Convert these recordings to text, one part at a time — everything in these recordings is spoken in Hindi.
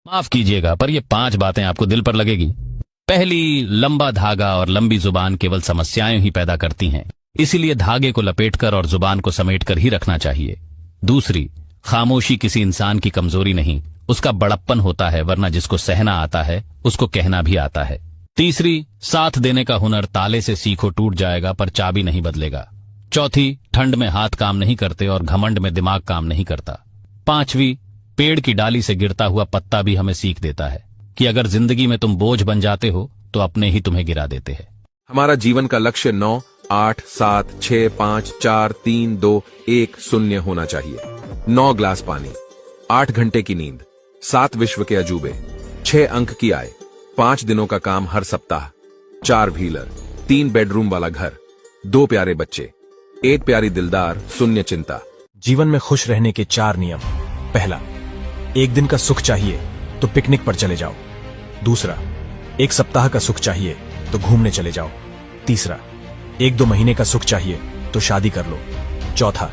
माफ कीजिएगा, पर ये 5 बातें आपको दिल पर लगेगी। पहली, लंबा धागा और लंबी जुबान केवल समस्याएं ही पैदा करती हैं, इसीलिए धागे को लपेटकर और जुबान को समेटकर ही रखना चाहिए। दूसरी, खामोशी किसी इंसान की कमजोरी नहीं, उसका बड़प्पन होता है, वरना जिसको सहना आता है उसको कहना भी आता है। तीसरी, साथ देने का हुनर ताले से सीखो, टूट जाएगा पर चाबी नहीं बदलेगा। चौथी, ठंड में हाथ काम नहीं करते और घमंड में दिमाग काम नहीं करता। पांचवी, पेड़ की डाली से गिरता हुआ पत्ता भी हमें सीख देता है कि अगर जिंदगी में तुम बोझ बन जाते हो तो अपने ही तुम्हें गिरा देते हैं। हमारा जीवन का लक्ष्य 9, 8, 7, 6, 5, 4, 3, 2, 1, 0 होना चाहिए। 9 ग्लास पानी, 8 घंटे की नींद, 7 विश्व के अजूबे, 6 अंक की आय, 5 दिनों का काम हर सप्ताह, 4 व्हीलर, 3 बेडरूम वाला घर, 2 प्यारे बच्चे, 1 प्यारी दिलदार, 0 चिंता। जीवन में खुश रहने के 4 नियम। पहला, 1 दिन का सुख चाहिए तो पिकनिक पर चले जाओ। दूसरा, 1 सप्ताह का सुख चाहिए तो घूमने चले जाओ। तीसरा, 1-2 महीने का सुख चाहिए तो शादी कर लो। चौथा,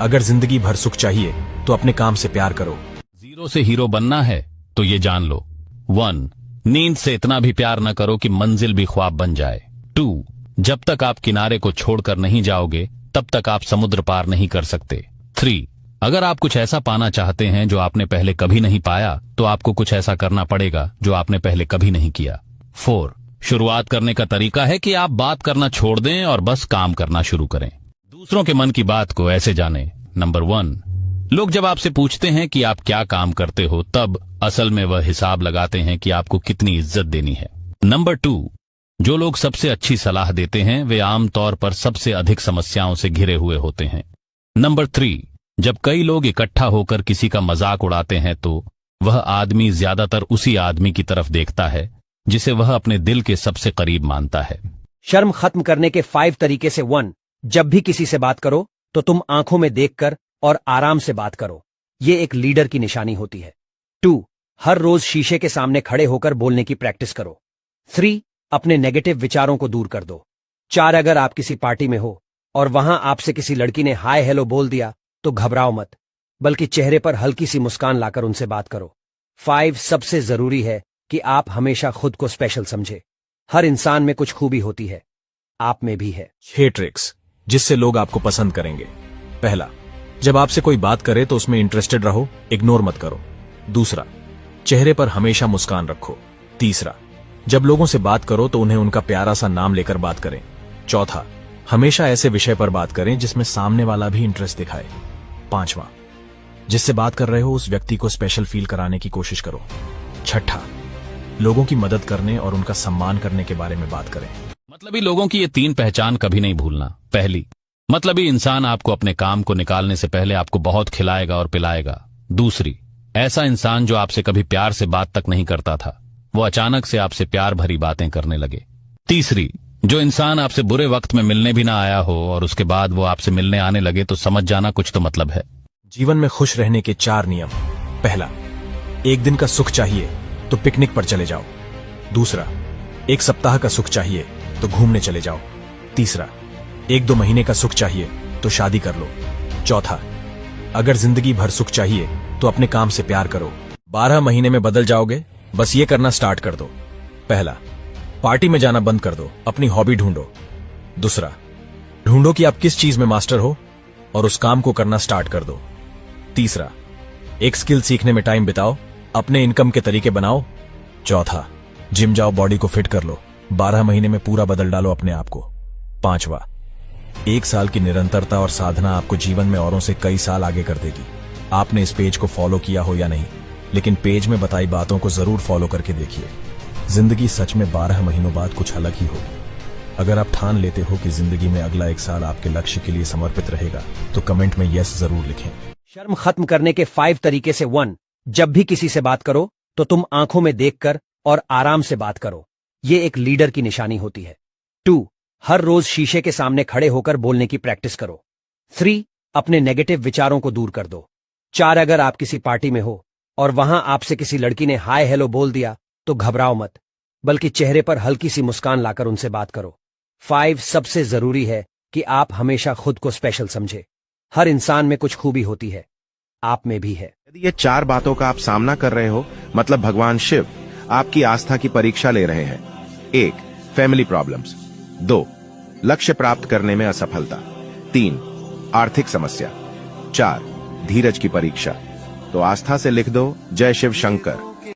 अगर जिंदगी भर सुख चाहिए तो अपने काम से प्यार करो। 0 से हीरो बनना है तो ये जान लो। 1, नींद से इतना भी प्यार न करो कि मंजिल भी ख्वाब बन जाए। 2, जब तक आप किनारे को छोड़कर नहीं जाओगे तब तक आप समुद्र पार नहीं कर सकते। 3, अगर आप कुछ ऐसा पाना चाहते हैं जो आपने पहले कभी नहीं पाया तो आपको कुछ ऐसा करना पड़ेगा जो आपने पहले कभी नहीं किया। 4, शुरुआत करने का तरीका है कि आप बात करना छोड़ दें और बस काम करना शुरू करें। दूसरों के मन की बात को ऐसे जानें। नंबर 1, लोग जब आपसे पूछते हैं कि आप क्या काम करते हो तब असल में वह हिसाब लगाते हैं कि आपको कितनी इज्जत देनी है। नंबर 2, जो लोग सबसे अच्छी सलाह देते हैं वे आमतौर पर सबसे अधिक समस्याओं से घिरे हुए होते हैं। नंबर 3, जब कई लोग इकट्ठा होकर किसी का मजाक उड़ाते हैं तो वह आदमी ज्यादातर उसी आदमी की तरफ देखता है जिसे वह अपने दिल के सबसे करीब मानता है। शर्म खत्म करने के 5 तरीके से 1, जब भी किसी से बात करो तो तुम आंखों में देखकर और आराम से बात करो, ये एक लीडर की निशानी होती है। 2, हर रोज शीशे के सामने खड़े होकर बोलने की प्रैक्टिस करो। 3, अपने नेगेटिव विचारों को दूर कर दो। 4, अगर आप किसी पार्टी में हो और वहां आपसे किसी लड़की ने हाय हेलो बोल दिया तो घबराओ मत, बल्कि चेहरे पर हल्की सी मुस्कान लाकर उनसे बात करो। 5, सबसे जरूरी है कि आप हमेशा खुद को स्पेशल समझे। हर इंसान में कुछ खूबी होती है, आप में भी है। 6 ट्रिक्स जिससे लोग आपको पसंद करेंगे। पहला, जब आपसे कोई बात करे तो उसमें इंटरेस्टेड रहो, इग्नोर मत करो। दूसरा, चेहरे पर हमेशा मुस्कान रखो। तीसरा, जब लोगों से बात करो तो उन्हें उनका प्यारा सा नाम लेकर बात करें। चौथा, हमेशा ऐसे विषय पर बात करें जिसमें सामने वाला भी इंटरेस्ट दिखाए। 5वां, जिससे बात कर रहे हो उस व्यक्ति को स्पेशल फील कराने की कोशिश करो। 6ठा, लोगों की मदद करने और उनका सम्मान करने के बारे में बात करें। मतलबी लोगों की ये 3 पहचान कभी नहीं भूलना। पहली, मतलबी इंसान आपको अपने काम को निकालने से पहले आपको बहुत खिलाएगा और पिलाएगा। दूसरी, ऐसा इंसान जो आपसे कभी प्यार से बात तक नहीं करता था वो अचानक से आपसे प्यार भरी बातें करने लगे। तीसरी, जो इंसान आपसे बुरे वक्त में मिलने भी ना आया हो और उसके बाद वो आपसे मिलने आने लगे तो समझ जाना कुछ तो मतलब है। जीवन में खुश रहने के 4 नियम। पहला, 1 दिन का सुख चाहिए तो पिकनिक पर चले जाओ। दूसरा, 1 सप्ताह का सुख चाहिए तो घूमने चले जाओ। तीसरा, 1-2 महीने का सुख चाहिए तो शादी कर लो। चौथा, अगर जिंदगी भर सुख चाहिए तो अपने काम से प्यार करो। 12 महीने में बदल जाओगे, बस ये करना स्टार्ट कर दो। पहला, पार्टी में जाना बंद कर दो, अपनी हॉबी ढूंढो। दूसरा, ढूंढो कि आप किस चीज में मास्टर हो और उस काम को करना स्टार्ट कर दो। तीसरा, एक स्किल सीखने में टाइम बिताओ, अपने इनकम के तरीके बनाओ। चौथा, जिम जाओ, बॉडी को फिट कर लो, 12 महीने में पूरा बदल डालो अपने आप को। 5वां, 1 साल की निरंतरता और साधना आपको जीवन में औरों से कई साल आगे कर देगी। आपने इस पेज को फॉलो किया हो या नहीं, लेकिन पेज में बताई बातों को जरूर फॉलो करके देखिए। जिंदगी सच में 12 महीनों बाद कुछ अलग ही होगी। अगर आप ठान लेते हो कि जिंदगी में अगला 1 साल आपके लक्ष्य के लिए समर्पित रहेगा तो कमेंट में यस जरूर लिखें। शर्म खत्म करने के 5 तरीके से 1, जब भी किसी से बात करो तो तुम आंखों में देखकर और आराम से बात करो, ये एक लीडर की निशानी होती है। 2, हर रोज शीशे के सामने खड़े होकर बोलने की प्रैक्टिस करो। 3, अपने नेगेटिव विचारों को दूर कर दो। 4, अगर आप किसी पार्टी में हो और वहां आपसे किसी लड़की ने हाय हेलो बोल दिया तो घबराओ मत, बल्कि चेहरे पर हल्की सी मुस्कान लाकर उनसे बात करो। 5, सबसे जरूरी है कि आप हमेशा खुद को स्पेशल समझे। हर इंसान में कुछ खूबी होती है, आप में भी है। यदि ये 4 बातों का आप सामना कर रहे हो, मतलब भगवान शिव आपकी आस्था की परीक्षा ले रहे हैं। 1. Family problems. 2. लक्ष्य प्राप्त करने में असफलता। 3. आर्थिक समस्या। 4. धीरज की परीक्षा। तो आस्था से लिख दो, जय शिव शंकर।